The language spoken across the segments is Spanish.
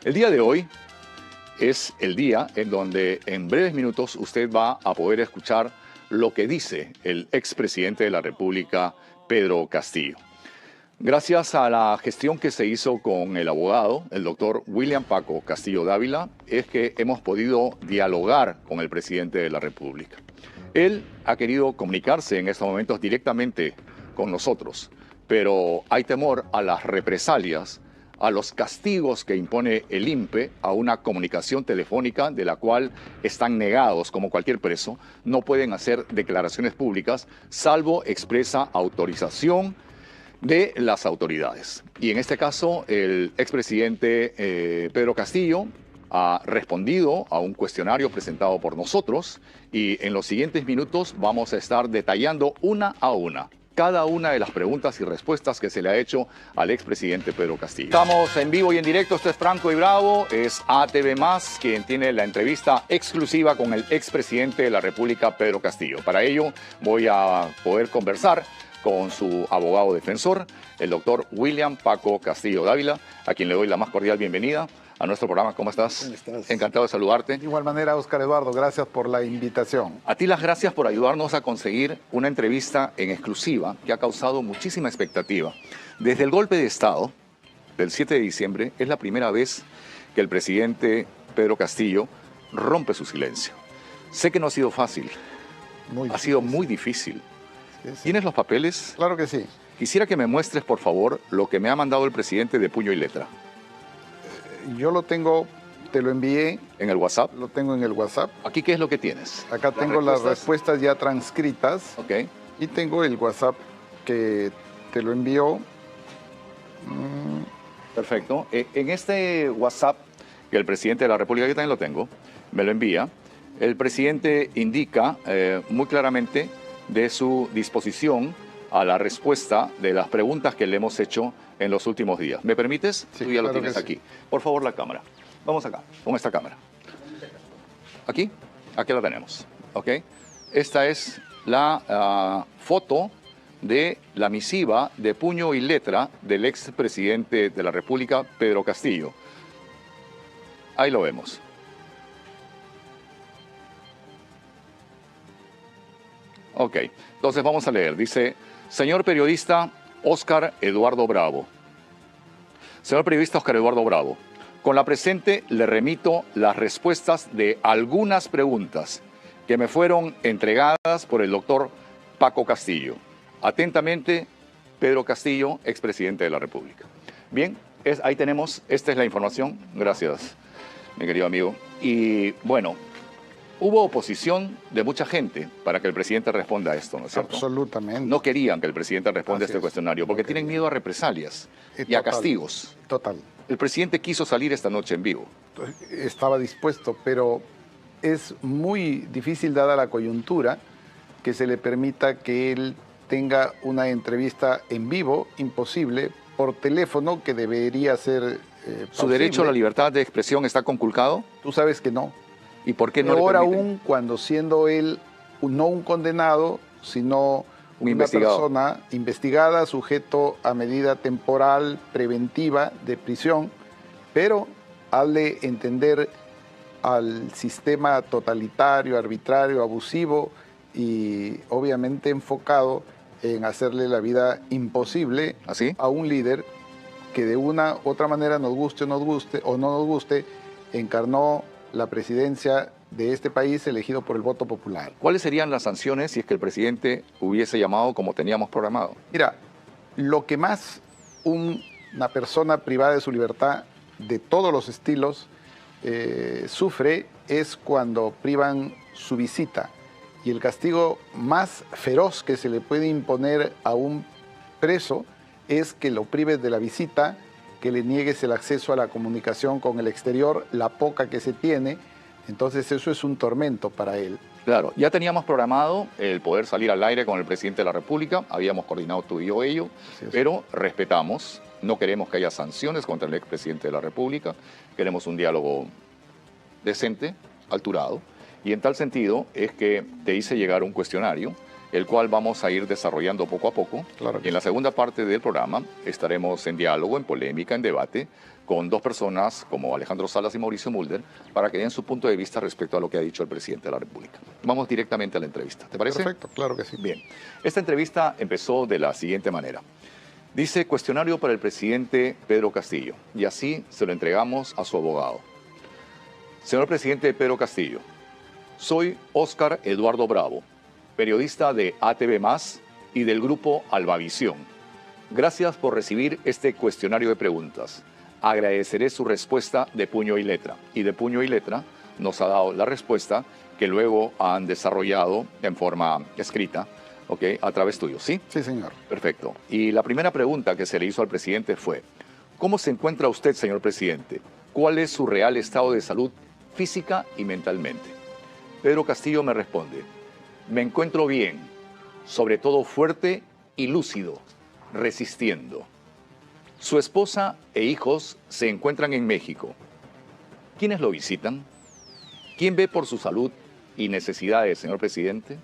El día de hoy es el día en donde en breves minutos usted va a poder escuchar lo que dice el expresidente de la República, Pedro Castillo. Gracias a la gestión que se hizo con el abogado, el doctor William Paco Castillo Dávila, es que hemos podido dialogar con el presidente de la República. Él ha querido comunicarse en estos momentos directamente con nosotros, pero hay temor a las represalias, a los castigos que impone el INPE a una comunicación telefónica de la cual están negados como cualquier preso. No pueden hacer declaraciones públicas salvo expresa autorización de las autoridades. Y en este caso, el expresidente Pedro Castillo ha respondido a un cuestionario presentado por nosotros y en los siguientes minutos vamos a estar detallando una a una cada una de las preguntas y respuestas que se le ha hecho al expresidente Pedro Castillo. Estamos en vivo y en directo, esto es Franco y Bravo, es ATV+, quien tiene la entrevista exclusiva con el expresidente de la República, Pedro Castillo. Para ello voy a poder conversar con su abogado defensor, el doctor William Paco Castillo Dávila, a quien le doy la más cordial bienvenida a nuestro programa. ¿Cómo estás? ¿Cómo estás? Encantado de saludarte. De igual manera, Óscar Eduardo, gracias por la invitación. A ti las gracias por ayudarnos a conseguir una entrevista en exclusiva que ha causado muchísima expectativa. Desde el golpe de Estado del 7 de diciembre es la primera vez que el presidente Pedro Castillo rompe su silencio. Sé que no ha sido fácil, ha sido muy difícil. Sí, sí. ¿Tienes los papeles? Claro que sí. Quisiera que me muestres, por favor, lo que me ha mandado el presidente de puño y letra. Yo lo tengo, te lo envié. ¿En el WhatsApp? Lo tengo en el WhatsApp. ¿Aquí qué es lo que tienes? Acá tengo las respuestas ya transcritas. Ok. Y tengo el WhatsApp que te lo envió. Perfecto. En este WhatsApp que el presidente de la República, yo también lo tengo, me lo envía, el presidente indica muy claramente de su disposición a la respuesta de las preguntas que le hemos hecho en los últimos días. ¿Me permites? Sí, tú ya lo claro tienes que aquí. sí. Por favor, la cámara. Vamos acá, con esta cámara. ¿Aquí? Aquí la tenemos. ¿Ok? Esta es la foto de la misiva de puño y letra del expresidente de la República, Pedro Castillo. Ahí lo vemos. Ok, entonces vamos a leer. Dice, señor periodista Óscar Eduardo Bravo. Señor periodista Óscar Eduardo Bravo, con la presente le remito las respuestas de algunas preguntas que me fueron entregadas por el doctor Paco Castillo. Atentamente, Pedro Castillo, expresidente de la República. Bien, ahí tenemos, esta es la información. Gracias, mi querido amigo. Y bueno, hubo oposición de mucha gente para que el presidente responda a esto, ¿no es cierto? Absolutamente. No querían que el presidente responda a este es. cuestionario porque tienen miedo a represalias y a castigos. Total. El presidente quiso salir esta noche en vivo. Estaba dispuesto, pero es muy difícil, dada la coyuntura, que se le permita que él tenga una entrevista en vivo, imposible, por teléfono, que debería ser ¿Su derecho a la libertad de expresión está conculcado? Tú sabes que no. ¿Y por qué no Peor le permiten? aún cuando siendo él no un condenado, sino una persona investigada, sujeto a medida temporal preventiva de prisión, pero hazle entender al sistema totalitario, arbitrario, abusivo y obviamente enfocado en hacerle la vida imposible ¿Así? a un líder que de una u otra manera nos guste o no nos guste, encarnó la presidencia de este país elegido por el voto popular. ¿Cuáles serían las sanciones si es que el presidente hubiese llamado como teníamos programado? Mira, lo que más una persona privada de su libertad de todos los estilos sufre es cuando privan su visita. Y el castigo más feroz que se le puede imponer a un preso es que lo prives de la visita, que le niegues el acceso a la comunicación con el exterior, la poca que se tiene. Entonces eso es un tormento para él. Claro, ya teníamos programado el poder salir al aire con el presidente de la República, habíamos coordinado tú y yo ello, pero respetamos, no queremos que haya sanciones contra el expresidente de la República, queremos un diálogo decente, alturado, y en tal sentido es que te hice llegar un cuestionario, el cual vamos a ir desarrollando poco a poco. Claro que y en la segunda parte del programa estaremos en diálogo, en polémica, en debate, con dos personas como Alejandro Salas y Mauricio Mulder para que den su punto de vista respecto a lo que ha dicho el presidente de la República. Vamos directamente a la entrevista, ¿te parece? Perfecto, claro que sí. Bien, esta entrevista empezó de la siguiente manera. Dice, cuestionario para el presidente Pedro Castillo, y así se lo entregamos a su abogado. Señor presidente Pedro Castillo, soy Óscar Eduardo Bravo, periodista de ATV+, y del grupo Albavisión. Gracias por recibir este cuestionario de preguntas. Agradeceré su respuesta de puño y letra. Y de puño y letra nos ha dado la respuesta que luego han desarrollado en forma escrita, ¿ok? A través tuyo, ¿sí? Sí, señor. Perfecto. Y la primera pregunta que se le hizo al presidente fue, ¿cómo se encuentra usted, señor presidente? ¿Cuál es su real estado de salud física y mentalmente? Pedro Castillo me responde, me encuentro bien, sobre todo fuerte y lúcido, resistiendo. Su esposa e hijos se encuentran en México. ¿Quiénes lo visitan? ¿Quién ve por su salud y necesidades, señor presidente?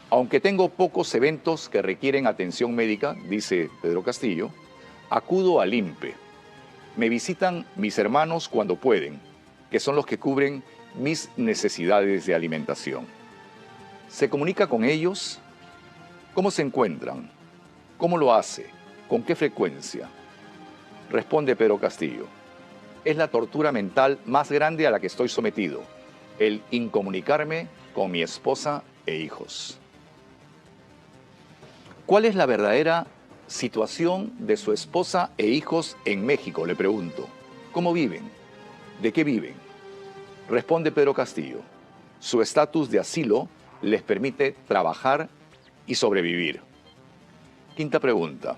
Aunque tengo pocos eventos que requieren atención médica, dice Pedro Castillo, acudo al INPE. Me visitan mis hermanos cuando pueden, que son los que cubren mis necesidades de alimentación. ¿Se comunica con ellos? ¿Cómo se encuentran? ¿Cómo lo hace? ¿Con qué frecuencia? Responde Pedro Castillo. Es la tortura mental más grande a la que estoy sometido, el incomunicarme con mi esposa e hijos. ¿Cuál es la verdadera situación de su esposa e hijos en México? Le pregunto. ¿Cómo viven? ¿De qué viven? Responde Pedro Castillo. Su estatus de asilo les permite trabajar y sobrevivir. Quinta pregunta.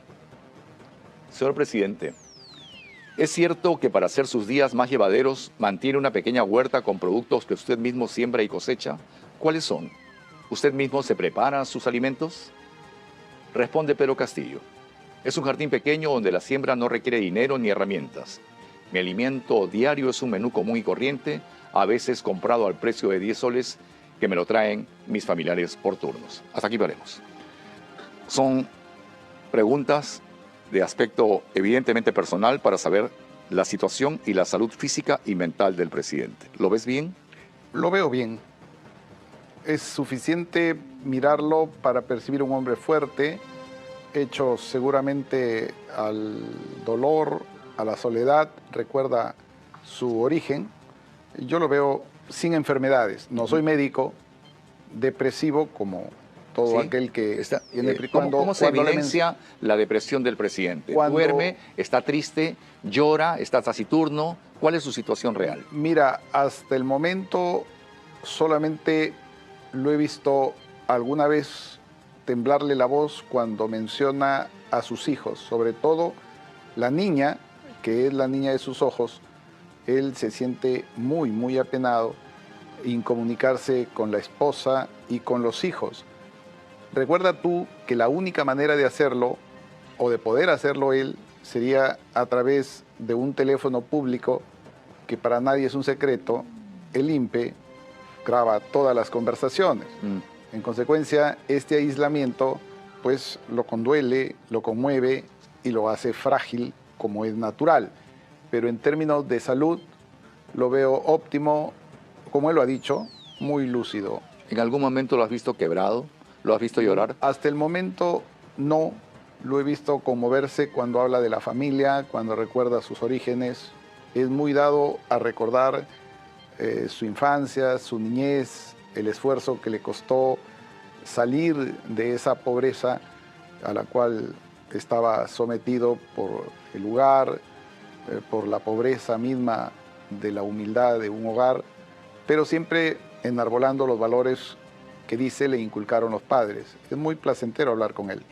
Señor presidente, ¿es cierto que para hacer sus días más llevaderos mantiene una pequeña huerta con productos que usted mismo siembra y cosecha? ¿Cuáles son? ¿Usted mismo se prepara sus alimentos? Responde Pedro Castillo. Es un jardín pequeño donde la siembra no requiere dinero ni herramientas. Mi alimento diario es un menú común y corriente, a veces comprado al precio de 10 soles, que me lo traen mis familiares por turnos. Hasta aquí veremos. Son preguntas de aspecto evidentemente personal para saber la situación y la salud física y mental del presidente. ¿Lo ves bien? Lo veo bien. Es suficiente mirarlo para percibir un hombre fuerte, hecho seguramente al dolor, a la soledad, recuerda su origen. Yo lo veo sin enfermedades. No soy médico, depresivo como todo ¿Sí? aquel que tiene... ¿Cómo se evidencia la depresión del presidente? ¿Duerme? ¿Está triste? ¿Llora? ¿Está taciturno? ¿Cuál es su situación real? Mira, hasta el momento solamente lo he visto alguna vez temblarle la voz cuando menciona a sus hijos, sobre todo la niña, que es la niña de sus ojos. Él se siente muy, muy apenado en comunicarse con la esposa y con los hijos. Recuerda tú que la única manera de hacerlo, o de poder hacerlo él, sería a través de un teléfono público, que para nadie es un secreto. El INPE graba todas las conversaciones. En consecuencia, este aislamiento pues lo conduele, lo conmueve y lo hace frágil como es natural. Pero en términos de salud lo veo óptimo, como él lo ha dicho, muy lúcido. ¿En algún momento lo has visto quebrado? ¿Lo has visto llorar? Hasta el momento no. Lo he visto conmoverse cuando habla de la familia, cuando recuerda sus orígenes. Es muy dado a recordar su infancia, su niñez, el esfuerzo que le costó salir de esa pobreza a la cual estaba sometido por el lugar, por la pobreza misma de la humildad de un hogar, pero siempre enarbolando los valores que dice le inculcaron los padres. Es muy placentero hablar con él.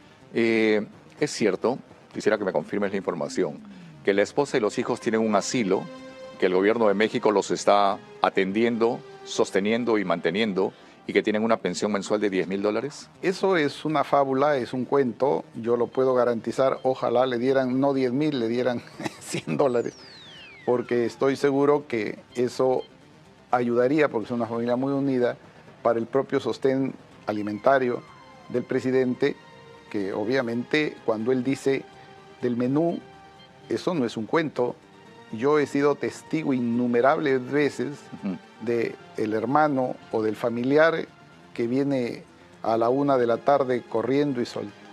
Es cierto, quisiera que me confirmes la información, que la esposa y los hijos tienen un asilo, que el gobierno de México los está atendiendo, sosteniendo y manteniendo, y que tienen una pensión mensual de $10,000. Eso es una fábula, es un cuento, yo lo puedo garantizar. Ojalá le dieran no 10,000, le dieran $100, porque estoy seguro que eso ayudaría, porque es una familia muy unida, para el propio sostén alimentario del presidente, que obviamente cuando él dice del menú, eso no es un cuento, yo he sido testigo innumerables veces de el hermano o del familiar que viene a la 1 de la tarde corriendo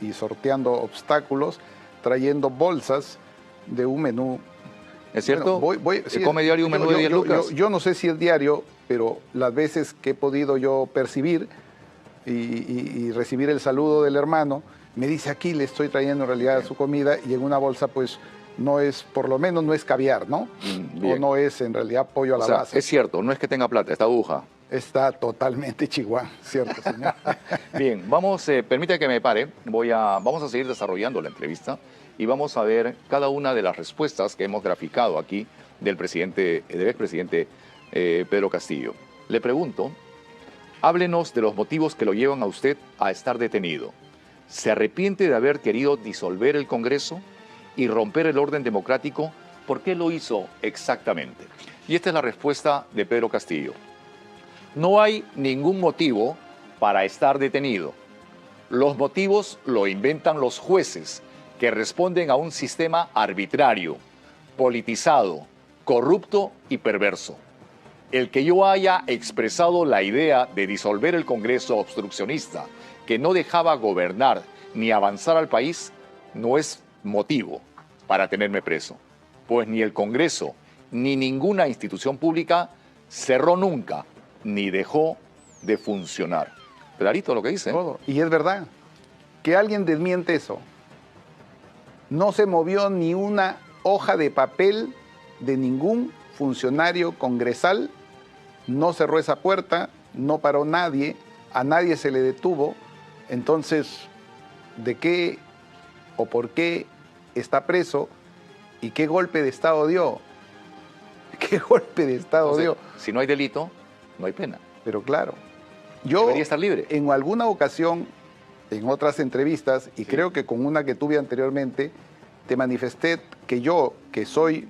y sorteando obstáculos, trayendo bolsas de un menú. ¿Es cierto? Bueno, ¿Se come diario un menú de 10 lucas? Yo no sé si es diario, pero las veces que he podido yo percibir y recibir el saludo del hermano, me dice, aquí le estoy trayendo en realidad su comida, y en una bolsa pues no es, por lo menos no es caviar, ¿no? O no es en realidad pollo a la base. Es cierto, no es que tenga plata, está aguja. Está totalmente chihuahua, ¿cierto, señor? Bien, permite que me pare, vamos a seguir desarrollando la entrevista y vamos a ver cada una de las respuestas que hemos graficado aquí del expresidente Pedro Castillo. Le pregunto, háblenos de los motivos que lo llevan a usted a estar detenido. ¿Se arrepiente de haber querido disolver el Congreso y romper el orden democrático? ¿Por qué lo hizo exactamente? Y esta es la respuesta de Pedro Castillo. No hay ningún motivo para estar detenido. Los motivos lo inventan los jueces, que responden a un sistema arbitrario, politizado, corrupto y perverso. El que yo haya expresado la idea de disolver el Congreso obstruccionista, que no dejaba gobernar ni avanzar al país, no es motivo para tenerme preso, pues ni el Congreso ni ninguna institución pública cerró nunca ni dejó de funcionar. Clarito lo que dice. Todo. Y es verdad, que alguien desmiente eso. No se movió ni una hoja de papel de ningún funcionario congresal, no cerró esa puerta, no paró nadie, a nadie se le detuvo. Entonces, ¿de qué o por qué está preso y qué golpe de Estado dio? ¿Qué golpe de Estado dio? Si no hay delito, no hay pena. Pero claro, yo debería estar libre. En alguna ocasión, en otras entrevistas, y creo que con una que tuve anteriormente, te manifesté que yo, que soy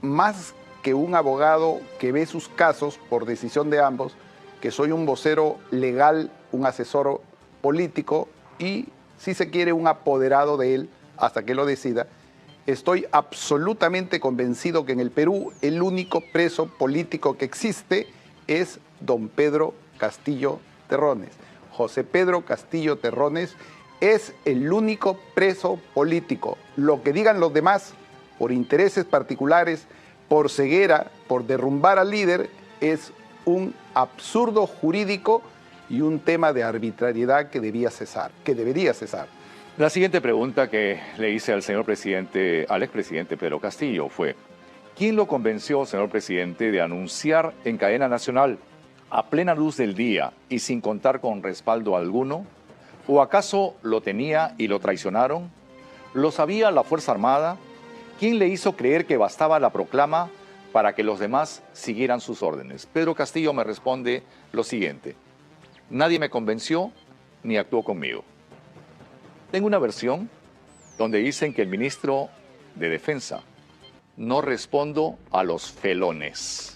más que un abogado que ve sus casos por decisión de ambos, que soy un vocero legal, un asesor político y, si se quiere, un apoderado de él hasta que lo decida, estoy absolutamente convencido que en el Perú el único preso político que existe es don Pedro Castillo Terrones. José Pedro Castillo Terrones es el único preso político. Lo que digan los demás, por intereses particulares, por ceguera, por derrumbar al líder, es un absurdo jurídico y un tema de arbitrariedad que debería cesar. La siguiente pregunta que le hice al expresidente Pedro Castillo fue: ¿quién lo convenció, señor presidente, de anunciar en cadena nacional, a plena luz del día y sin contar con respaldo alguno? ¿O acaso lo tenía y lo traicionaron? ¿Lo sabía la Fuerza Armada? ¿Quién le hizo creer que bastaba la proclama para que los demás siguieran sus órdenes? Pedro Castillo me responde lo siguiente: nadie me convenció ni actuó conmigo. Tengo una versión donde dicen que el ministro de Defensa: no respondo a los felones.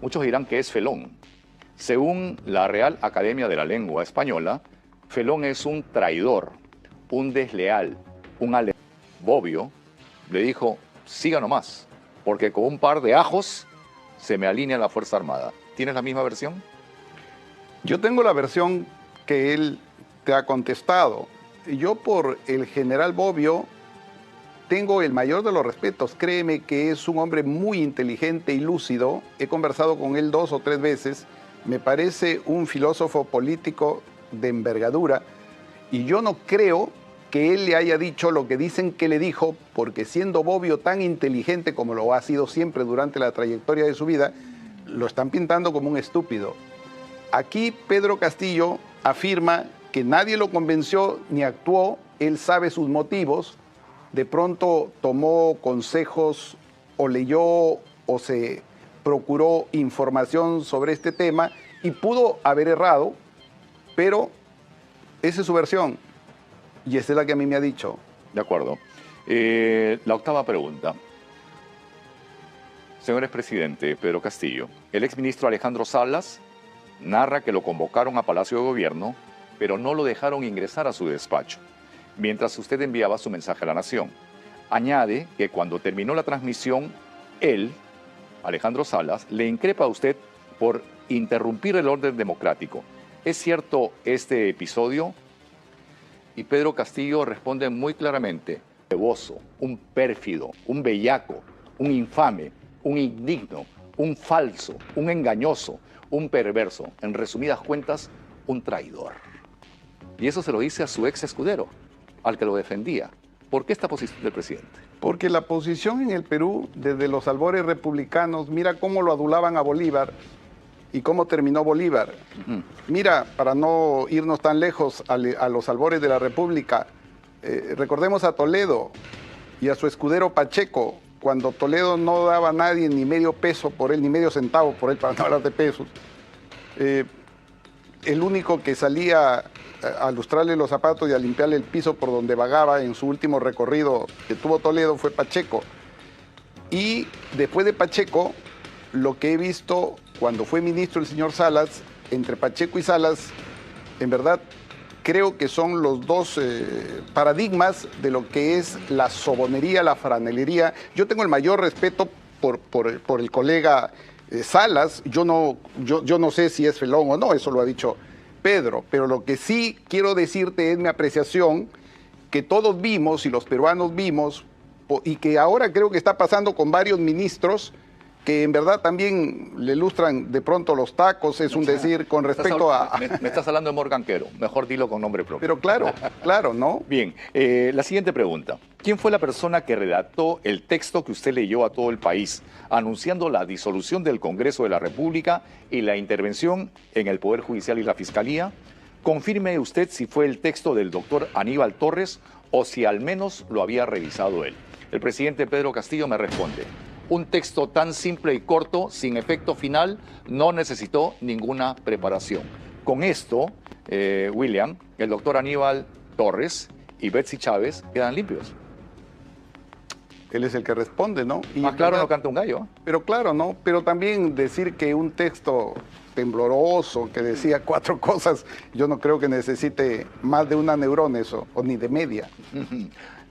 Muchos dirán que es felón. Según la Real Academia de la Lengua Española, felón es un traidor, un desleal, un alemán. Bobbio le dijo: siga nomás, porque con un par de ajos se me alinea la Fuerza Armada. ¿Tienes la misma versión? Yo tengo la versión que él te ha contestado. Yo, por el general Bobbio, tengo el mayor de los respetos. Créeme que es un hombre muy inteligente y lúcido. He conversado con él 2 o 3 veces. Me parece un filósofo político de envergadura. Y yo no creo que él le haya dicho lo que dicen que le dijo, porque siendo Bobbio tan inteligente como lo ha sido siempre durante la trayectoria de su vida, lo están pintando como un estúpido. Aquí Pedro Castillo afirma que nadie lo convenció ni actuó, él sabe sus motivos, de pronto tomó consejos o leyó o se procuró información sobre este tema y pudo haber errado, pero esa es su versión y esa es la que a mí me ha dicho. De acuerdo. La octava pregunta. Señor expresidente Pedro Castillo, el exministro Alejandro Salas narra que lo convocaron a Palacio de Gobierno, pero no lo dejaron ingresar a su despacho, mientras usted enviaba su mensaje a la nación. Añade que cuando terminó la transmisión él, Alejandro Salas, le increpa a usted por interrumpir el orden democrático. ¿Es cierto este episodio? Y Pedro Castillo responde muy claramente: ceboso, un pérfido, un bellaco, un infame, un indigno, un falso, un engañoso, un perverso. En resumidas cuentas, un traidor. Y eso se lo dice a su ex escudero, al que lo defendía. ¿Por qué esta posición del presidente? Porque la posición en el Perú, desde los albores republicanos, mira cómo lo adulaban a Bolívar y cómo terminó Bolívar. Mira, para no irnos tan lejos a los albores de la República, recordemos a Toledo y a su escudero Pacheco, cuando Toledo no daba a nadie ni medio peso por él, ni medio centavo por él, para no hablar de pesos. El único que salía a lustrarle los zapatos y a limpiarle el piso por donde vagaba en su último recorrido que tuvo Toledo fue Pacheco. Y después de Pacheco, lo que he visto cuando fue ministro el señor Salas, entre Pacheco y Salas, en verdad creo que son los dos paradigmas de lo que es la sobonería, la franelería. Yo tengo el mayor respeto por el colega Salas. Yo no sé si es felón o no, eso lo ha dicho Pedro, pero lo que sí quiero decirte es mi apreciación, que todos vimos y los peruanos vimos, y que ahora creo que está pasando con varios ministros, que en verdad también le ilustran de pronto los tacos, es un decir, con respecto a... Me estás hablando de Morganquero, mejor dilo con nombre propio. Pero claro, claro, ¿no? Bien, la siguiente pregunta. ¿Quién fue la persona que redactó el texto que usted leyó a todo el país, anunciando la disolución del Congreso de la República y la intervención en el Poder Judicial y la Fiscalía? Confirme usted si fue el texto del doctor Aníbal Torres o si al menos lo había revisado él. El presidente Pedro Castillo me responde: un texto tan simple y corto, sin efecto final, no necesitó ninguna preparación. Con esto, William, el doctor Aníbal Torres y Betsy Chávez quedan limpios. Él es el que responde, ¿no? Y más claro no canta un gallo. Pero claro, ¿no? Pero también decir que un texto tembloroso, que decía 4 cosas, yo no creo que necesite más de una neurona eso, o ni de media.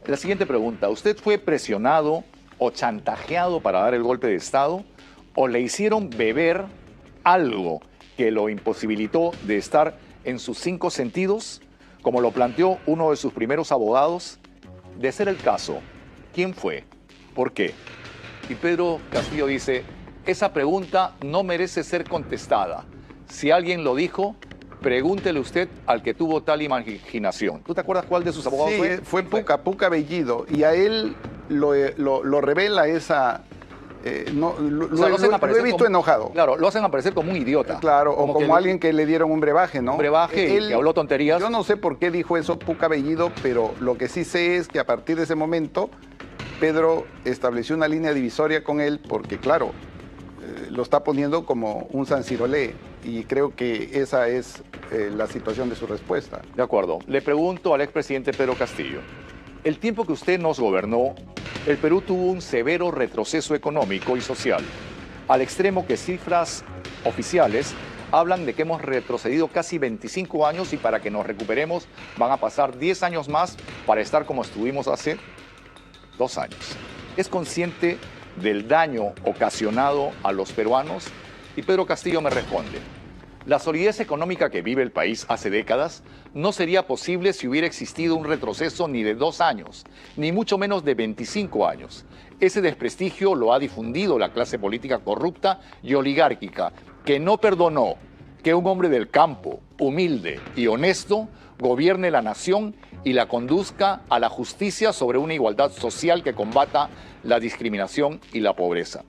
La siguiente pregunta: ¿usted fue presionado o chantajeado para dar el golpe de Estado, o le hicieron beber algo que lo imposibilitó de estar en sus 5 sentidos, como lo planteó uno de sus primeros abogados? De ser el caso, ¿quién fue? ¿Por qué? Y Pedro Castillo dice: esa pregunta no merece ser contestada. Si alguien lo dijo, pregúntele usted al que tuvo tal imaginación. ¿Tú te acuerdas cuál de sus abogados fue? Sí, fue Puca Bellido, y a él lo revela esa... lo he visto enojado. Claro, lo hacen aparecer como un idiota. Claro, o como alguien que le dieron un brebaje, ¿no? Un brebaje y que habló tonterías. Yo no sé por qué dijo eso Puca Bellido, pero lo que sí sé es que a partir de ese momento Pedro estableció una línea divisoria con él, porque claro, lo está poniendo como un sansirolé, y creo que esa es la situación de su respuesta. De acuerdo. Le pregunto al expresidente Pedro Castillo: el tiempo que usted nos gobernó, el Perú tuvo un severo retroceso económico y social, al extremo que cifras oficiales hablan de que hemos retrocedido casi 25 años y para que nos recuperemos van a pasar 10 años más para estar como estuvimos hace 2 años. ¿Es consciente del daño ocasionado a los peruanos? Y Pedro Castillo me responde: la solidez económica que vive el país hace décadas no sería posible si hubiera existido un retroceso ni de 2 años, ni mucho menos de 25 años. Ese desprestigio lo ha difundido la clase política corrupta y oligárquica, que no perdonó que un hombre del campo, humilde y honesto, gobierne la nación y la conduzca a la justicia sobre una igualdad social que combata la discriminación y la pobreza.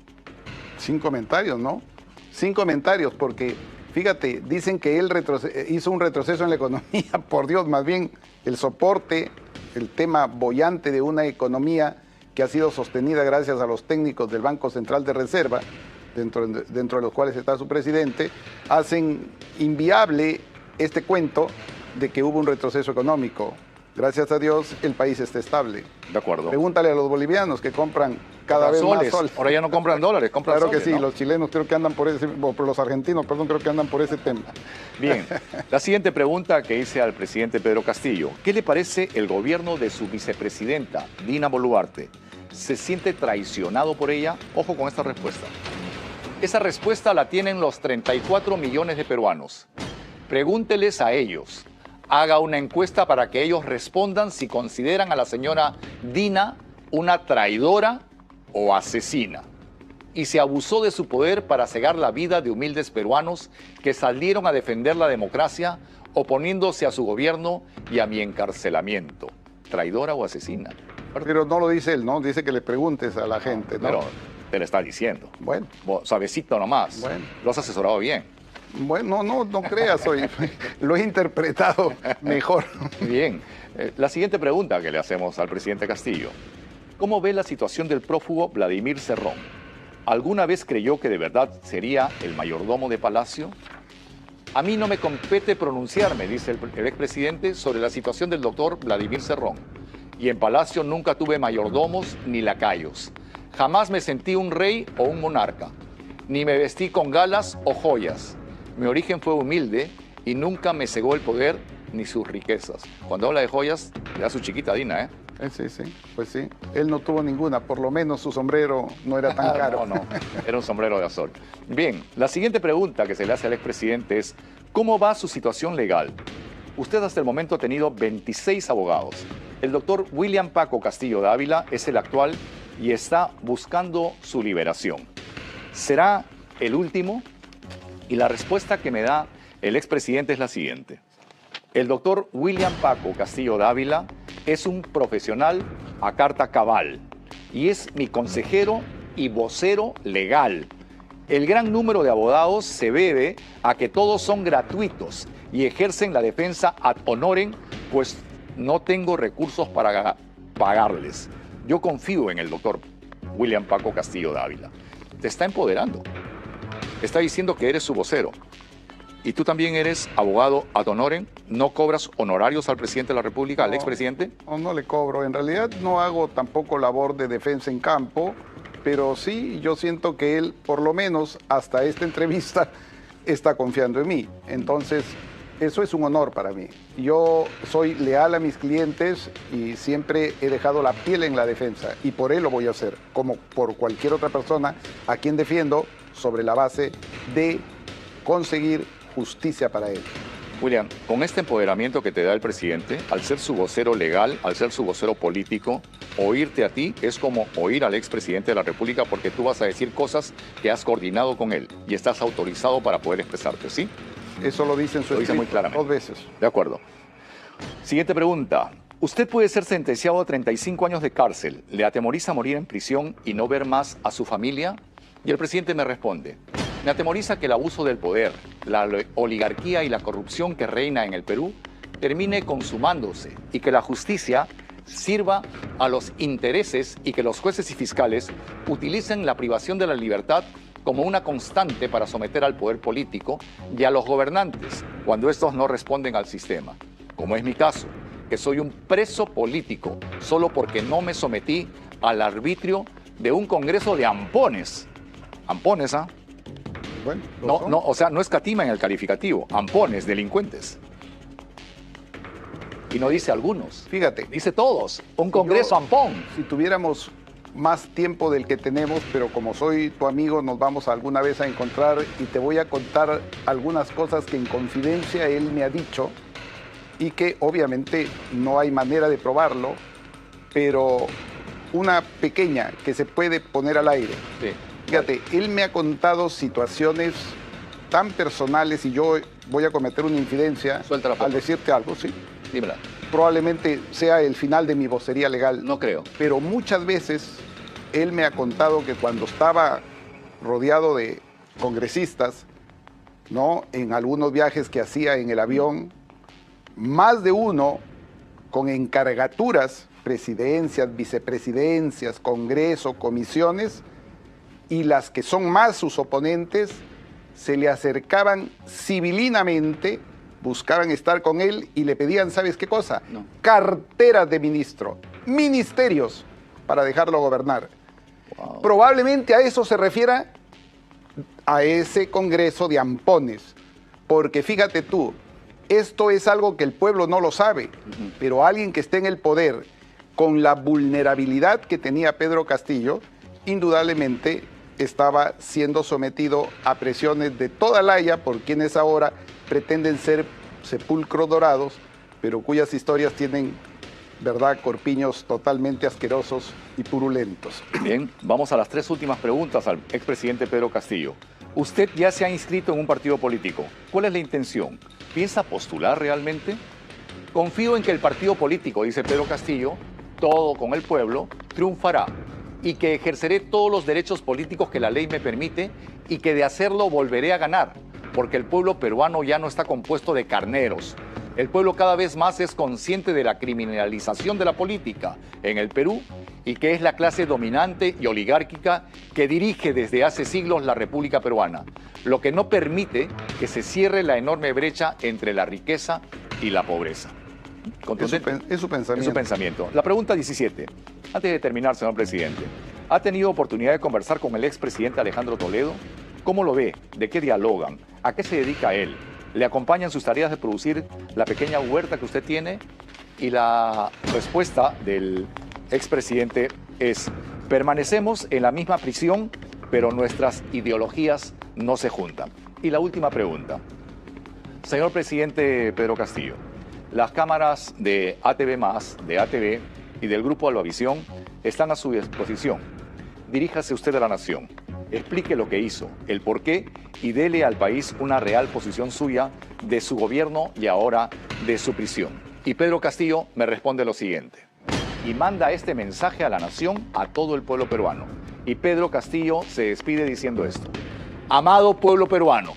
Sin comentarios, ¿no? Sin comentarios, porque fíjate, dicen que él hizo un retroceso en la economía. Por Dios, más bien el soporte, el tema boyante de una economía que ha sido sostenida gracias a los técnicos del Banco Central de Reserva, dentro de los cuales está su presidente, hacen inviable este cuento de que hubo un retroceso económico. Gracias a Dios, el país está estable. De acuerdo. Pregúntale a los bolivianos que compran cada vez más soles. Ahora ya no compran dólares, compran claro soles. Que sí, ¿no? Los chilenos creo que andan por ese, o por los argentinos, perdón, creo que andan por ese tema. Bien, la siguiente pregunta que hice al presidente Pedro Castillo: ¿qué le parece el gobierno de su vicepresidenta, Dina Boluarte? se siente traicionado por ella? Ojo con esta respuesta. Esa respuesta la tienen los 34 millones de peruanos. Pregúnteles a ellos. Haga una encuesta para que ellos respondan si consideran a la señora Dina una traidora o asesina. Y se abusó de su poder para cegar la vida de humildes peruanos que salieron a defender la democracia oponiéndose a su gobierno y a mi encarcelamiento. ¿Traidora o asesina? Pero no lo dice él, ¿no? Dice que le preguntes a la gente, ¿no? Pero te lo está diciendo. Bueno. Suavecito nomás. Bueno. Lo has asesorado bien. Bueno, no creas, lo he interpretado mejor. Bien. La siguiente pregunta que le hacemos al presidente Castillo. ¿Cómo ve la situación del prófugo Vladimir Cerrón? ¿Alguna vez creyó que de verdad sería el mayordomo de Palacio? A mí no me compete pronunciarme, dice el expresidente, sobre la situación del doctor Vladimir Cerrón. Y en Palacio nunca tuve mayordomos ni lacayos. Jamás me sentí un rey o un monarca. Ni me vestí con galas o joyas. Mi origen fue humilde y nunca me cegó el poder ni sus riquezas. Cuando habla de joyas, le da su chiquita Dina, ¿eh? Sí, pues sí. Él no tuvo ninguna, por lo menos su sombrero no era tan caro. No, era un sombrero de azul. Bien, la siguiente pregunta que se le hace al expresidente es, ¿cómo va su situación legal? Usted hasta el momento ha tenido 26 abogados. El doctor William Paco Castillo Dávila es el actual y está buscando su liberación. ¿Será el último? Y la respuesta que me da el expresidente es la siguiente. El doctor William Paco Castillo Dávila es un profesional a carta cabal y es mi consejero y vocero legal. El gran número de abogados se debe a que todos son gratuitos y ejercen la defensa ad honorem, pues no tengo recursos para pagarles. Yo confío en el doctor William Paco Castillo Dávila. Te está empoderando. Está diciendo que eres su vocero. ¿Y tú también eres abogado ad honorem? ¿No cobras honorarios al presidente de la República, al expresidente? No le cobro. En realidad no hago tampoco labor de defensa en campo, pero sí yo siento que él, por lo menos hasta esta entrevista, está confiando en mí. Entonces, eso es un honor para mí. Yo soy leal a mis clientes y siempre he dejado la piel en la defensa y por él lo voy a hacer, como por cualquier otra persona a quien defiendo sobre la base de conseguir justicia para él. William, con este empoderamiento que te da el presidente, al ser su vocero legal, al ser su vocero político, oírte a ti es como oír al expresidente de la República porque tú vas a decir cosas que has coordinado con él y estás autorizado para poder expresarte, ¿sí? Eso lo dice en su escrito, muy claramente. 2 veces. De acuerdo. Siguiente pregunta. Usted puede ser sentenciado a 35 años de cárcel. ¿Le atemoriza morir en prisión y no ver más a su familia? Y el presidente me responde. Me atemoriza que el abuso del poder, la oligarquía y la corrupción que reina en el Perú termine consumándose y que la justicia sirva a los intereses y que los jueces y fiscales utilicen la privación de la libertad como una constante para someter al poder político y a los gobernantes cuando estos no responden al sistema. Como es mi caso, que soy un preso político solo porque no me sometí al arbitrio de un congreso de ampones. Ampones, ¿ah? Bueno, o sea, no escatima en el calificativo. Ampones, delincuentes. Y no dice algunos. Fíjate. Dice todos. Un congreso ampón. Si tuviéramos más tiempo del que tenemos, pero como soy tu amigo, nos vamos alguna vez a encontrar y te voy a contar algunas cosas que en confidencia él me ha dicho y que obviamente no hay manera de probarlo, pero una pequeña que se puede poner al aire. Sí. Fíjate, él me ha contado situaciones tan personales y yo voy a cometer una infidencia al decirte algo, ¿sí? Dímela. Probablemente sea el final de mi vocería legal. No creo. Pero muchas veces él me ha contado que cuando estaba rodeado de congresistas, ¿no? En algunos viajes que hacía en el avión, más de uno con encargaturas, presidencias, vicepresidencias, congreso, comisiones, y las que son más sus oponentes se le acercaban civilinamente, buscaban estar con él y le pedían, ¿sabes qué cosa? No. Carteras de ministro, ministerios para dejarlo gobernar. Wow. Probablemente a eso se refiera a ese congreso de ampones, porque fíjate tú, esto es algo que el pueblo no lo sabe, pero alguien que esté en el poder con la vulnerabilidad que tenía Pedro Castillo, indudablemente estaba siendo sometido a presiones de toda la Haya por quienes ahora pretenden ser sepulcros dorados, pero cuyas historias tienen, ¿verdad?, corpiños totalmente asquerosos y purulentos. Bien, vamos a las 3 últimas preguntas al expresidente Pedro Castillo. Usted ya se ha inscrito en un partido político. ¿Cuál es la intención? ¿Piensa postular realmente? Confío en que el partido político, dice Pedro Castillo, todo con el pueblo, triunfará y que ejerceré todos los derechos políticos que la ley me permite y que de hacerlo volveré a ganar, porque el pueblo peruano ya no está compuesto de carneros. El pueblo cada vez más es consciente de la criminalización de la política en el Perú y que es la clase dominante y oligárquica que dirige desde hace siglos la República Peruana, lo que no permite que se cierre la enorme brecha entre la riqueza y la pobreza. Es su pensamiento. Es su pensamiento. La pregunta 17. Antes de terminar, señor presidente, ¿ha tenido oportunidad de conversar con el expresidente Alejandro Toledo? ¿Cómo lo ve? ¿De qué dialogan? ¿A qué se dedica él? ¿Le acompañan sus tareas de producir la pequeña huerta que usted tiene? Y la respuesta del expresidente es: permanecemos en la misma prisión, pero nuestras ideologías no se juntan. Y la última pregunta. Señor presidente Pedro Castillo, las cámaras de ATV+, de ATV y del Grupo Albavisión están a su disposición. Diríjase usted a la nación, explique lo que hizo, el porqué y dele al país una real posición suya de su gobierno y ahora de su prisión. Y Pedro Castillo me responde lo siguiente, y manda este mensaje a la nación, a todo el pueblo peruano. Y Pedro Castillo se despide diciendo esto: amado pueblo peruano,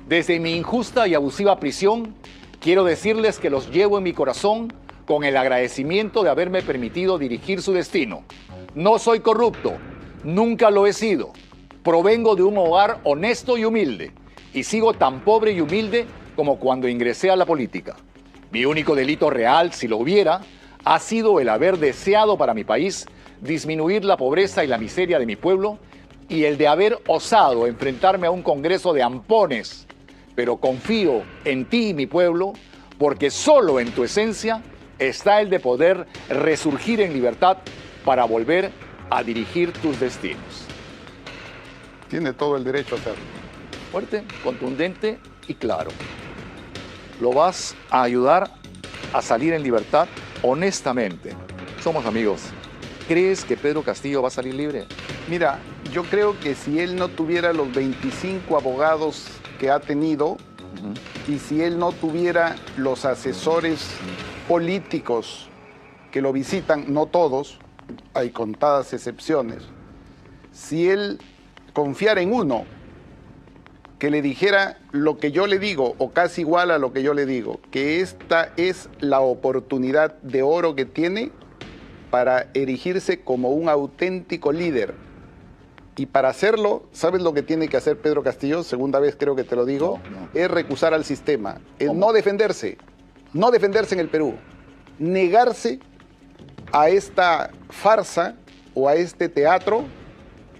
desde mi injusta y abusiva prisión, quiero decirles que los llevo en mi corazón con el agradecimiento de haberme permitido dirigir su destino. No soy corrupto, nunca lo he sido. Provengo de un hogar honesto y humilde, y sigo tan pobre y humilde como cuando ingresé a la política. Mi único delito real, si lo hubiera, ha sido el haber deseado para mi país disminuir la pobreza y la miseria de mi pueblo, y el de haber osado enfrentarme a un congreso de ampones. Pero confío en ti, mi pueblo, porque solo en tu esencia está el de poder resurgir en libertad para volver a dirigir tus destinos. Tiene todo el derecho a hacerlo. Fuerte, contundente y claro. ¿Lo vas a ayudar a salir en libertad? Honestamente, somos amigos. ¿Crees que Pedro Castillo va a salir libre? Mira, yo creo que si él no tuviera los 25 abogados que ha tenido, y si él no tuviera los asesores políticos que lo visitan, no todos, hay contadas excepciones, si él confiara en uno que le dijera lo que yo le digo, o casi igual a lo que yo le digo, que esta es la oportunidad de oro que tiene para erigirse como un auténtico líder. Y para hacerlo, ¿sabes lo que tiene que hacer Pedro Castillo? Segunda vez creo que te lo digo, es recusar al sistema, es no defenderse en el Perú, negarse a esta farsa o a este teatro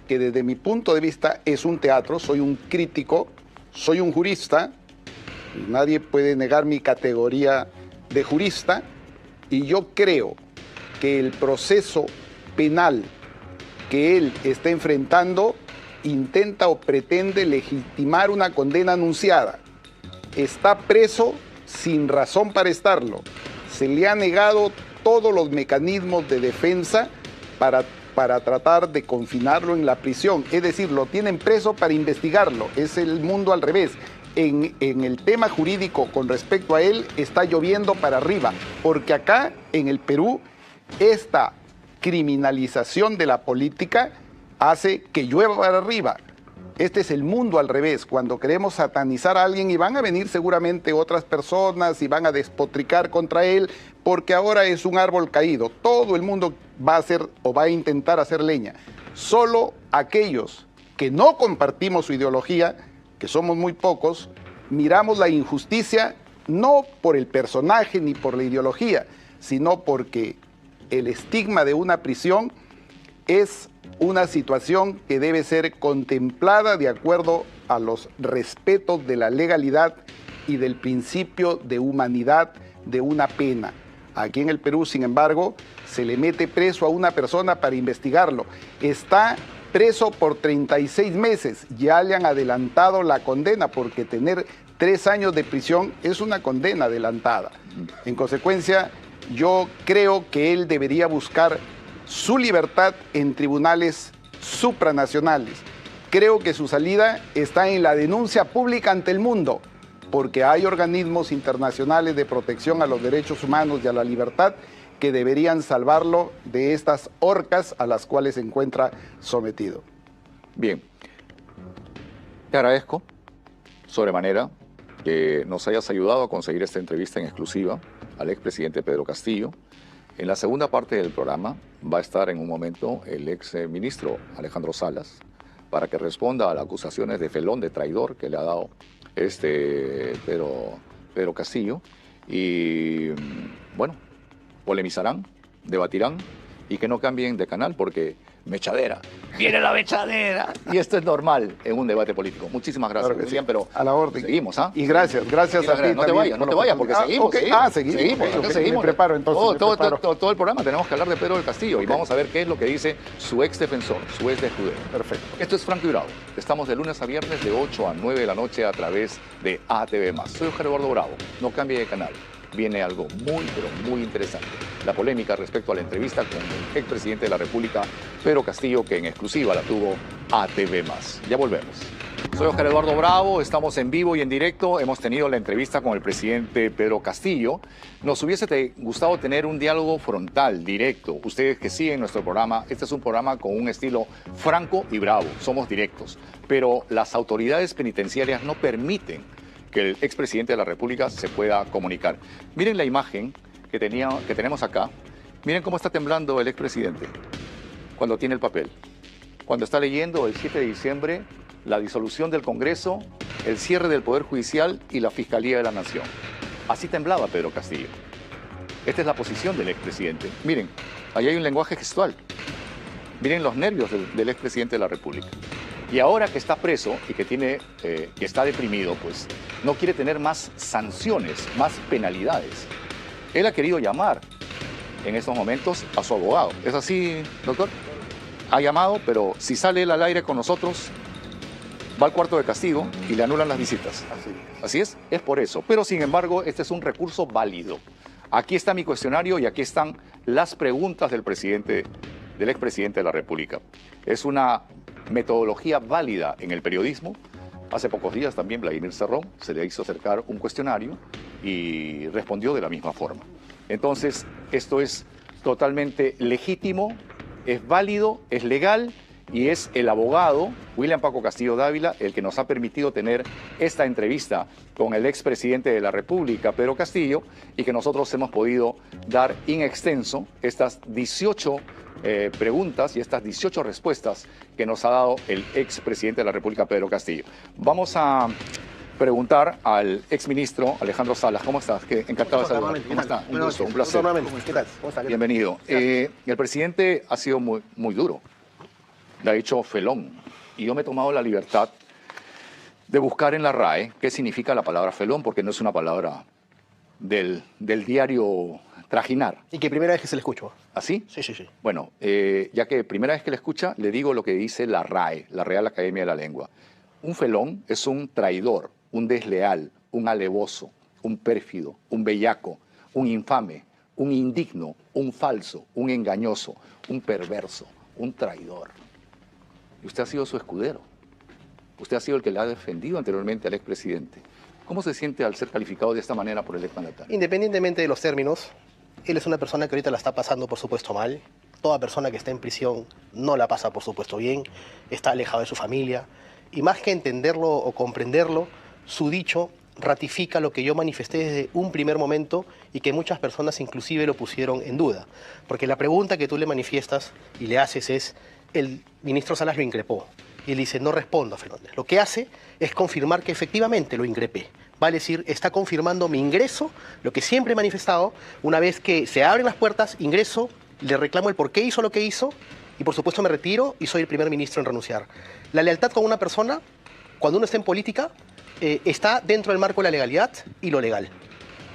que desde mi punto de vista es un teatro. Soy un crítico, soy un jurista, y nadie puede negar mi categoría de jurista, y yo creo que el proceso penal que él está enfrentando intenta o pretende legitimar una condena anunciada. Está preso sin razón para estarlo. Se le ha negado todos los mecanismos de defensa para tratar de confinarlo en la prisión. Es decir, lo tienen preso para investigarlo. Es el mundo al revés. En el tema jurídico con respecto a él está lloviendo para arriba, porque acá en el Perú esta criminalización de la política hace que llueva para arriba. Este es el mundo al revés, cuando queremos satanizar a alguien y van a venir seguramente otras personas y van a despotricar contra él, porque ahora es un árbol caído. Todo el mundo va a hacer o va a intentar hacer leña. Solo aquellos que no compartimos su ideología, que somos muy pocos, miramos la injusticia no por el personaje ni por la ideología, sino porque el estigma de una prisión es una situación que debe ser contemplada de acuerdo a los respetos de la legalidad y del principio de humanidad de una pena. Aquí en el Perú, sin embargo, se le mete preso a una persona para investigarlo. Está preso por 36 meses. Ya le han adelantado la condena porque tener 3 años de prisión es una condena adelantada. En consecuencia, yo creo que él debería buscar su libertad en tribunales supranacionales. Creo que su salida está en la denuncia pública ante el mundo, porque hay organismos internacionales de protección a los derechos humanos y a la libertad que deberían salvarlo de estas horcas a las cuales se encuentra sometido. Bien, te agradezco sobremanera que nos hayas ayudado a conseguir esta entrevista en exclusiva al expresidente Pedro Castillo. En la segunda parte del programa va a estar en un momento el exministro Alejandro Salas para que responda a las acusaciones de felón, de traidor que le ha dado Pedro Castillo. Y bueno, polemizarán, debatirán y que no cambien de canal porque mechadera, viene la mechadera. Y esto es normal en un debate político. Muchísimas gracias, Claro que William, sí. pero a la orden. seguimos, ¿ah? Y gracias a ti. No te vayas, porque seguimos. Okay. Seguimos, ok, seguimos. Me preparo entonces. Todo el programa tenemos que hablar de Pedro del Castillo y vamos a ver qué es lo que dice su ex defensor, su ex escudero. Perfecto. Esto es Franco y Bravo. Estamos de lunes a viernes de 8 a 9 de la noche a través de ATV+. Soy Oscar Eduardo Bravo. No cambie de canal. Viene algo muy, pero muy interesante. La polémica respecto a la entrevista con el expresidente de la República, Pedro Castillo, que en exclusiva la tuvo ATV+. Ya volvemos. Soy Oscar Eduardo Bravo, estamos en vivo y en directo. Hemos tenido la entrevista con el presidente Pedro Castillo. Nos hubiese gustado tener un diálogo frontal, directo. Ustedes que siguen nuestro programa, este es un programa con un estilo franco y bravo. Somos directos. Pero las autoridades penitenciarias no permiten que el expresidente de la República se pueda comunicar. Miren la imagen que tenemos acá. Miren cómo está temblando el expresidente cuando tiene el papel. Cuando está leyendo el 7 de diciembre la disolución del Congreso, el cierre del Poder Judicial y la Fiscalía de la Nación. Así temblaba Pedro Castillo. Esta es la posición del expresidente. Miren, ahí hay un lenguaje gestual. Miren los nervios del expresidente de la República. Y ahora que está preso y que está deprimido, pues no quiere tener más sanciones, más penalidades. Él ha querido llamar en estos momentos a su abogado. ¿Es así, doctor? Ha llamado, pero si sale él al aire con nosotros, va al cuarto de castigo y le anulan las visitas. Así es, es por eso. Pero sin embargo, este es un recurso válido. Aquí está mi cuestionario y aquí están las preguntas del expresidente de la República. Es una metodología válida en el periodismo. Hace pocos días también Vladimir Cerrón se le hizo acercar un cuestionario y respondió de la misma forma. Entonces, esto es totalmente legítimo, es válido, es legal y es el abogado William Paco Castillo Dávila el que nos ha permitido tener esta entrevista con el expresidente de la República, Pedro Castillo, y que nosotros hemos podido dar in extenso estas 18 preguntas y estas 18 respuestas que nos ha dado el expresidente de la República, Pedro Castillo. Vamos a preguntar al exministro Alejandro Salas. ¿Cómo estás? Encantado de saludarte. ¿Cómo está? Un gusto, un placer. ¿Qué tal? ¿Cómo está? Bienvenido. El presidente ha sido muy duro. Le ha dicho felón. Y yo me he tomado la libertad de buscar en la RAE qué significa la palabra felón, porque no es una palabra del diario trajinar. Y que primera vez que se le escucho. ¿Así? Sí, sí, sí. Bueno, ya que primera vez que le escucha, le digo lo que dice la RAE, la Real Academia de la Lengua. Un felón es un traidor, un desleal, un alevoso, un pérfido, un bellaco, un infame, un indigno, un falso, un engañoso, un perverso, un traidor. Y usted ha sido su escudero. Usted ha sido el que le ha defendido anteriormente al expresidente. ¿Cómo se siente al ser calificado de esta manera por el exmandatario? Independientemente de los términos, él es una persona que ahorita la está pasando, por supuesto, mal. Toda persona que está en prisión no la pasa, por supuesto, bien. Está alejado de su familia. Y más que entenderlo o comprenderlo, su dicho ratifica lo que yo manifesté desde un primer momento y que muchas personas inclusive lo pusieron en duda. Porque la pregunta que tú le manifiestas y le haces es, el ministro Salas lo increpó. Y él dice, no respondo, Fernández. Lo que hace es confirmar que efectivamente lo increpé. Vale decir, está confirmando mi ingreso, lo que siempre he manifestado. Una vez que se abren las puertas, ingreso, le reclamo el por qué hizo lo que hizo y por supuesto me retiro y soy el primer ministro en renunciar. La lealtad con una persona, cuando uno está en política, está dentro del marco de la legalidad y lo legal.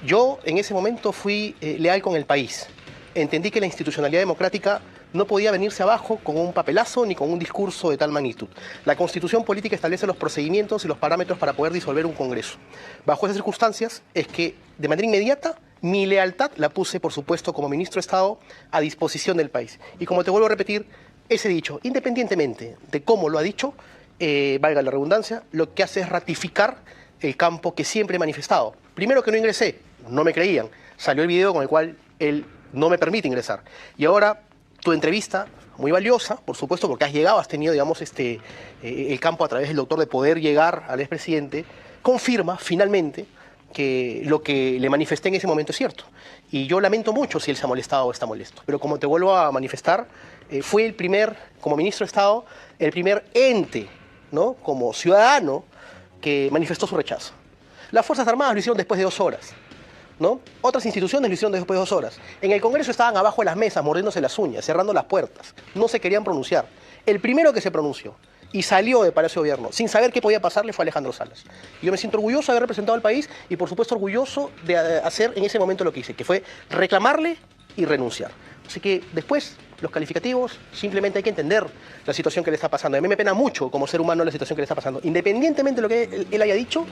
Yo en ese momento fui leal con el país. Entendí que la institucionalidad democrática no podía venirse abajo con un papelazo ni con un discurso de tal magnitud. La Constitución política establece los procedimientos y los parámetros para poder disolver un Congreso. Bajo esas circunstancias es que de manera inmediata mi lealtad la puse, por supuesto, como ministro de Estado a disposición del país. Y como te vuelvo a repetir, ese dicho, independientemente de cómo lo ha dicho, valga la redundancia, lo que hace es ratificar el campo que siempre he manifestado. Primero que no ingresé, no me creían. Salió el video con el cual él no me permite ingresar. Y ahora tu entrevista, muy valiosa, por supuesto, porque has llegado, has tenido, digamos, el campo a través del doctor de poder llegar al expresidente, confirma finalmente que lo que le manifesté en ese momento es cierto. Y yo lamento mucho si él se ha molestado o está molesto. Pero como te vuelvo a manifestar, fue el primer, como ministro de Estado, el primer ente, ¿no?, como ciudadano, que manifestó su rechazo. Las Fuerzas Armadas lo hicieron después de 2 horas, ¿no? Otras instituciones lo hicieron después de 2 horas. En el Congreso estaban abajo de las mesas, mordiéndose las uñas, cerrando las puertas. No se querían pronunciar. El primero que se pronunció y salió de Palacio de Gobierno sin saber qué podía pasarle fue Alejandro Salas. Y yo me siento orgulloso de haber representado al país y, por supuesto, orgulloso de hacer en ese momento lo que hice, que fue reclamarle y renunciar. Así que después, los calificativos, simplemente hay que entender la situación que le está pasando. A mí me pena mucho como ser humano la situación que le está pasando. Independientemente de lo que él haya dicho,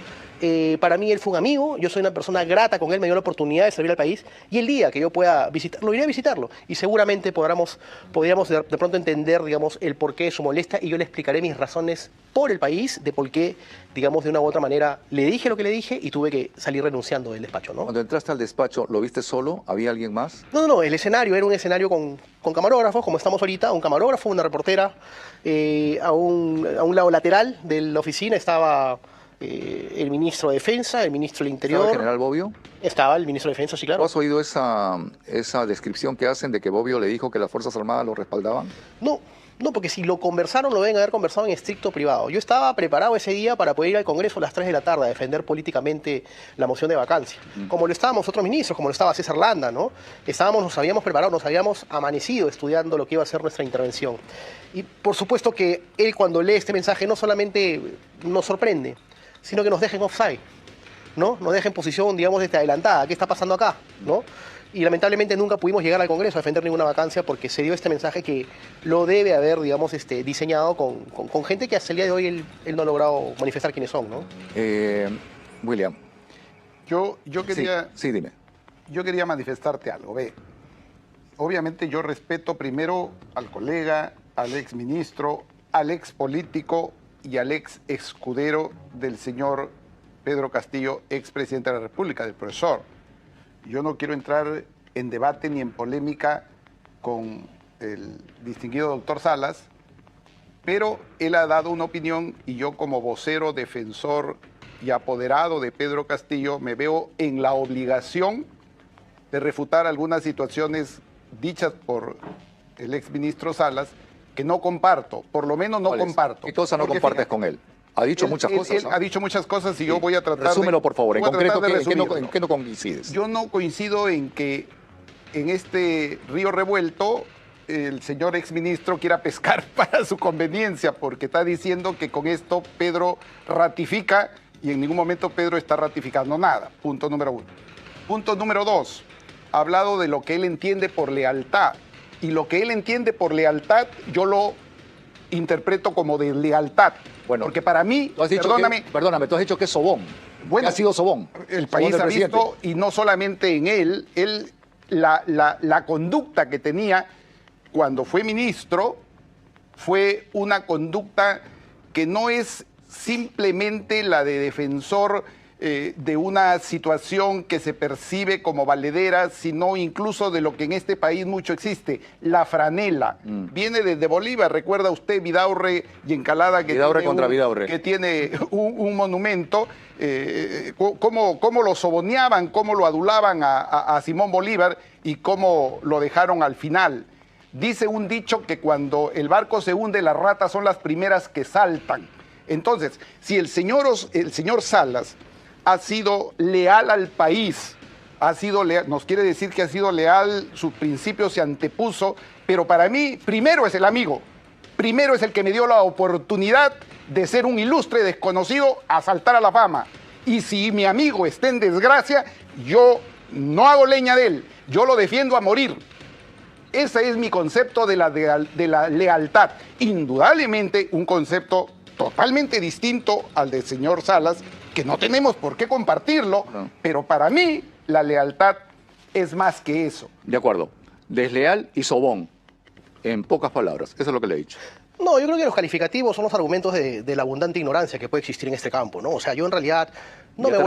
para mí él fue un amigo, yo soy una persona grata con él, me dio la oportunidad de servir al país y el día que yo pueda visitarlo, iré a visitarlo y seguramente podríamos de pronto entender, digamos, el porqué de su molestia y yo le explicaré mis razones por el país, de por qué, digamos, de una u otra manera le dije lo que le dije y tuve que salir renunciando del despacho, ¿no? Cuando entraste al despacho, ¿lo viste solo? ¿Había alguien más? No, el escenario era un escenario con camarógrafos, como estamos ahorita, un camarógrafo, una reportera, a un lado lateral de la oficina estaba el ministro de Defensa, el ministro del Interior. ¿Estaba el general Bobbio? Estaba el ministro de Defensa, sí, claro. ¿Tú has oído esa descripción que hacen de que Bobbio le dijo que las Fuerzas Armadas lo respaldaban? No, porque si lo conversaron, lo deben haber conversado en estricto privado. Yo estaba preparado ese día para poder ir al Congreso a las 3 de la tarde a defender políticamente la moción de vacancia. Como lo estábamos otros ministros, como lo estaba César Landa, ¿no? Nos habíamos preparado, nos habíamos amanecido estudiando lo que iba a ser nuestra intervención. Y por supuesto que él, cuando lee este mensaje, no solamente nos sorprende, sino que nos deja en offside, ¿no? Nos deja en posición, digamos, adelantada. ¿Qué está pasando acá?, ¿no? Y lamentablemente nunca pudimos llegar al Congreso a defender ninguna vacancia porque se dio este mensaje que lo debe haber, digamos, diseñado con gente que hasta el día de hoy él no ha logrado manifestar quiénes son, ¿no? William. Yo quería... Sí, dime. Yo quería manifestarte algo. Ve, obviamente yo respeto primero al colega, al ex ministro, al ex político y al ex escudero del señor Pedro Castillo, ex presidente de la República, del profesor. Yo no quiero entrar en debate ni en polémica con el distinguido doctor Salas, pero él ha dado una opinión y yo como vocero, defensor y apoderado de Pedro Castillo me veo en la obligación de refutar algunas situaciones dichas por el exministro Salas que no comparto, por lo menos no comparto. ¿Qué cosa no Porque compartes fíjate, con él? Ha dicho muchas cosas. Él ha dicho muchas cosas y yo voy a tratar Resúmelo, por favor. En concreto, ¿en qué no coincides? Yo no coincido en que en este río revuelto el señor exministro quiera pescar para su conveniencia, porque está diciendo que con esto Pedro ratifica y en ningún momento Pedro está ratificando nada. Punto número 1. Punto número 2. Ha hablado de lo que él entiende por lealtad. Y lo que él entiende por lealtad, yo lo interpreto como de lealtad. Bueno, porque para mí, tú has dicho perdóname, tú has dicho que es sobón. Bueno, ha sido sobón. El país ha visto, y no solamente en él, la conducta que tenía cuando fue ministro fue una conducta que no es simplemente la de defensor de una situación que se percibe como valedera, sino incluso de lo que en este país mucho existe, la franela. Viene desde Bolívar, recuerda usted Vidaurre y Encalada, que tiene un monumento, cómo lo soboneaban, cómo lo adulaban a Simón Bolívar y cómo lo dejaron al final. Dice un dicho que cuando el barco se hunde, las ratas son las primeras que saltan. Entonces, si el señor Salas ha sido leal al país, ha sido leal, nos quiere decir que ha sido leal, sus principios se antepuso, pero para mí, primero es el amigo, primero es el que me dio la oportunidad de ser un ilustre desconocido a saltar a la fama. Y si mi amigo está en desgracia, yo no hago leña de él, yo lo defiendo a morir. Ese es mi concepto de la lealtad. Indudablemente un concepto totalmente distinto al del señor Salas, que no tenemos por qué compartirlo, pero para mí la lealtad es más que eso. De acuerdo. Desleal y sobón, en pocas palabras. Eso es lo que le he dicho. No, yo creo que los calificativos son los argumentos de la abundante ignorancia que puede existir en este campo, ¿no? O sea, yo en realidad no me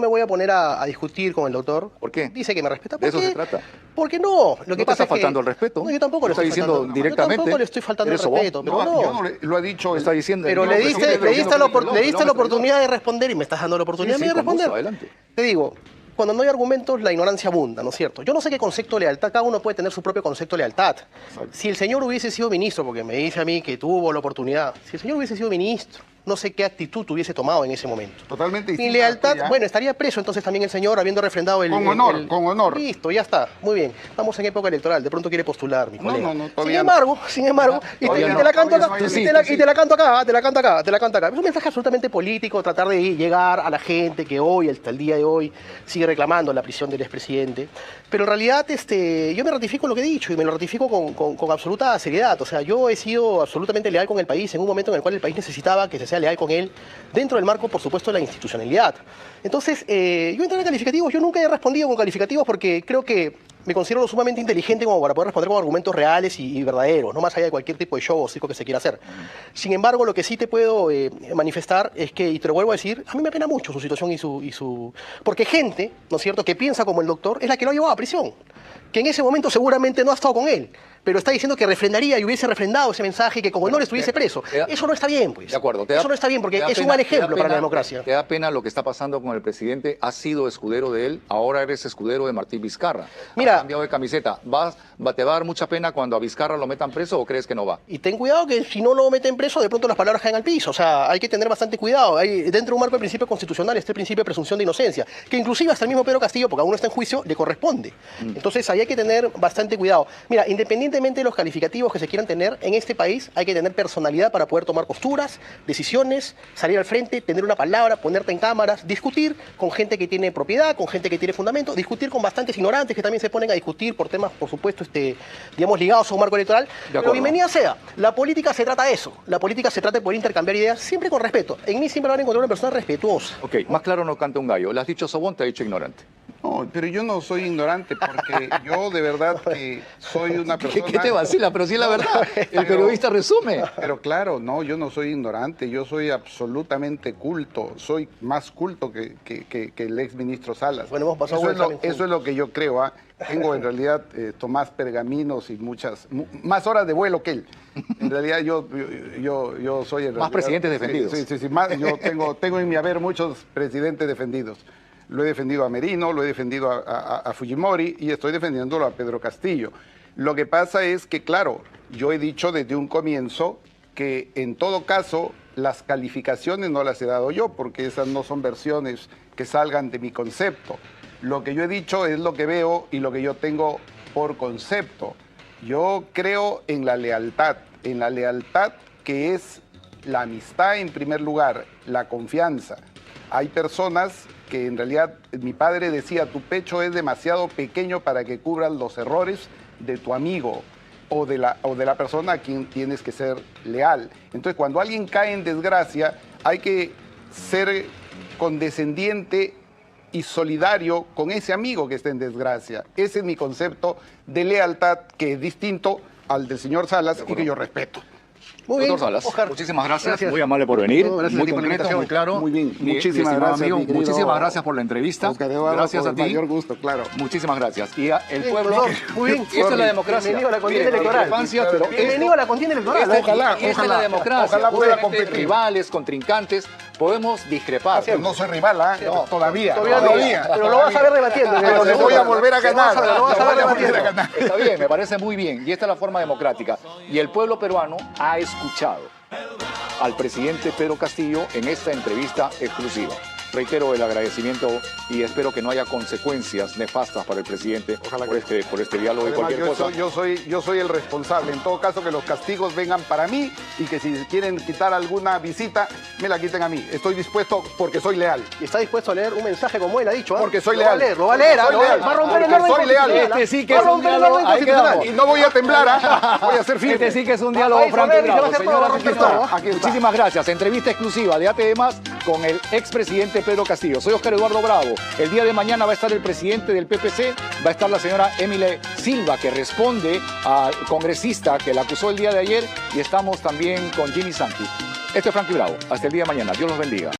voy a poner a discutir con el doctor. ¿Por qué? Dice que me respeta. ¿De eso se trata? Porque no. Lo que ¿No te pasa está faltando el respeto? No, yo tampoco le estoy diciendo faltando. directamente. Yo tampoco le estoy faltando el ¿eres sobón? respeto, pero No, yo no lo ha dicho. Está diciendo. Pero no, le pero diste la oportunidad de responder y me estás dando la oportunidad Sí, de con responder. gusto, adelante. Te digo, cuando no hay argumentos, la ignorancia abunda, ¿no es cierto? Yo no sé qué concepto de lealtad, cada uno puede tener su propio concepto de lealtad. Si el señor hubiese sido ministro, porque me dice a mí que tuvo la oportunidad, si el señor hubiese sido ministro, no sé qué actitud hubiese tomado en ese momento. Totalmente Mi distinta. lealtad, bueno, estaría preso entonces también el señor, habiendo refrendado el... Con honor, con honor. Listo, ya está, muy bien. Estamos en época electoral, de pronto quiere postular, mi colega. No, sin todavía embargo, y te la canto acá, Todavía no. y te la canto acá, te la canto acá. Es un mensaje absolutamente político, tratar de llegar a la gente que hoy, hasta el día de hoy, sigue reclamando la prisión del expresidente. Pero en realidad, yo me ratifico en lo que he dicho y me lo ratifico con absoluta seriedad. O sea, yo he sido absolutamente leal con el país en un momento en el cual el país necesitaba que se sea leal con él, dentro del marco, por supuesto, de la institucionalidad. Entonces, yo entré en calificativos, yo nunca he respondido con calificativos porque creo que me considero lo sumamente inteligente como para poder responder con argumentos reales y verdaderos, no más allá de cualquier tipo de show o circo que se quiera hacer. Sin embargo, lo que sí te puedo manifestar es que, y te lo vuelvo a decir, a mí me apena mucho su situación y su... Porque gente, ¿no es cierto?, que piensa como el doctor, es la que lo ha llevado a prisión, que en ese momento seguramente no ha estado con él, pero está diciendo que refrendaría y hubiese refrendado ese mensaje que como no le estuviese preso. Eso no está bien, pues. De acuerdo. Eso no está bien porque es un mal ejemplo para la democracia. ¿Te da pena lo que está pasando con el presidente? Has sido escudero de él, ahora eres escudero de Martín Vizcarra. Mira, has cambiado de camiseta. ¿Te va a dar mucha pena cuando a Vizcarra lo metan preso o crees que no va? Y ten cuidado que si no lo meten preso, de pronto las palabras caen al piso. O sea, hay que tener bastante cuidado. Dentro de un marco del principio constitucional está el principio de presunción de inocencia, que inclusive hasta el mismo Pedro Castillo, porque aún no está en juicio, le corresponde. Entonces ahí hay que tener bastante cuidado. Mira, independientemente de los calificativos que se quieran tener en este país, hay que tener personalidad para poder tomar posturas, decisiones, salir al frente, tener una palabra, ponerte en cámaras, discutir con gente que tiene propiedad, con gente que tiene fundamento, discutir con bastantes ignorantes que también se ponen a discutir por temas, por supuesto, digamos, ligados a un marco electoral. Pero bienvenida sea. La política se trata de eso. La política se trata de poder intercambiar ideas siempre con respeto. En mí siempre van a encontrar una persona respetuosa. Ok, más claro no canta un gallo. Le has dicho sobón, te ha dicho ignorante. No, pero yo no soy ignorante porque yo de verdad que soy una persona... ¿Qué te vacila? Pero sí es la verdad. El periodista resume. Pero claro, no, yo no soy ignorante, yo soy absolutamente culto. Soy más culto que el exministro Salas. Bueno, hemos pasado eso es lo que yo creo. ¿Ah? Tengo en realidad más pergaminos y más horas de vuelo que él. En realidad yo soy... Más presidentes defendidos. Sí, más, yo tengo en mi haber muchos presidentes defendidos. Lo he defendido a Merino, lo he defendido a Fujimori y estoy defendiéndolo a Pedro Castillo. Lo que pasa es que, claro, yo he dicho desde un comienzo que en todo caso las calificaciones no las he dado yo porque esas no son versiones que salgan de mi concepto. Lo que yo he dicho es lo que veo y lo que yo tengo por concepto. Yo creo en la lealtad que es la amistad en primer lugar, la confianza. Hay personas que en realidad, mi padre decía, tu pecho es demasiado pequeño para que cubras los errores de tu amigo o de la persona a quien tienes que ser leal. Entonces, cuando alguien cae en desgracia, hay que ser condescendiente y solidario con ese amigo que está en desgracia. Ese es mi concepto de lealtad, que es distinto al del señor Salas y que yo respeto. Muy bien, Doctor Salas, Oscar. muchísimas gracias, muy amable por venir, No, gracias muy a ti por la concreto, invitación. muy claro. Muy bien, Mi muchísimas estimado gracias, amigo, mi querido muchísimas gracias por la entrevista, Oscar Eduardo, gracias por a ti, mayor gusto, claro. muchísimas gracias. Y el Bien, pueblo, profesor, muy bien. esta es la democracia. Bienvenido a la contienda Mire, electoral. discrepancias, pero Bienvenido a la contienda electoral. Ojalá, esta es la democracia. ojalá pueda Obviamente, competir. rivales, contrincantes, podemos discrepar. Pero no soy rival, ¿ah? No, todavía. Pero lo vas a ver debatiendo. Pero le voy a volver a ganar. Lo vas a ver debatiendo. Está bien, me parece muy bien. Y esta es la forma democrática. Y el pueblo peruano ha escuchado al presidente Pedro Castillo en esta entrevista exclusiva. reitero el agradecimiento y espero que no haya consecuencias nefastas para el presidente por este diálogo y Además, cualquier cosa. yo soy el responsable. En todo caso, que los castigos vengan para mí y que si quieren quitar alguna visita, me la quiten a mí. Estoy dispuesto porque soy leal. Y está dispuesto a leer un mensaje como él ha dicho. Porque soy Lo leal. va a leer, lo va a leer. Soy leal. Va a romper el Porque orden soy leal. constitucional. Este sí que Va a es un romper el diálogo. orden Ahí constitucional. quedamos. Y no voy a temblar, ¿ah? Voy a ser firme. Este sí que es un diálogo País franco y Romero, bravo. y se va a hacer Señoras todo, y señores, aquí está. muchísimas gracias. Entrevista exclusiva de ATV+, con el expresidente Pedro Castillo. Soy Oscar Eduardo Bravo. El día de mañana va a estar el presidente del PPC, va a estar la señora Emile Silva, que responde al congresista que la acusó el día de ayer, y estamos también con Jimmy Santi. Esto es Franco y Bravo. Hasta el día de mañana. Dios los bendiga.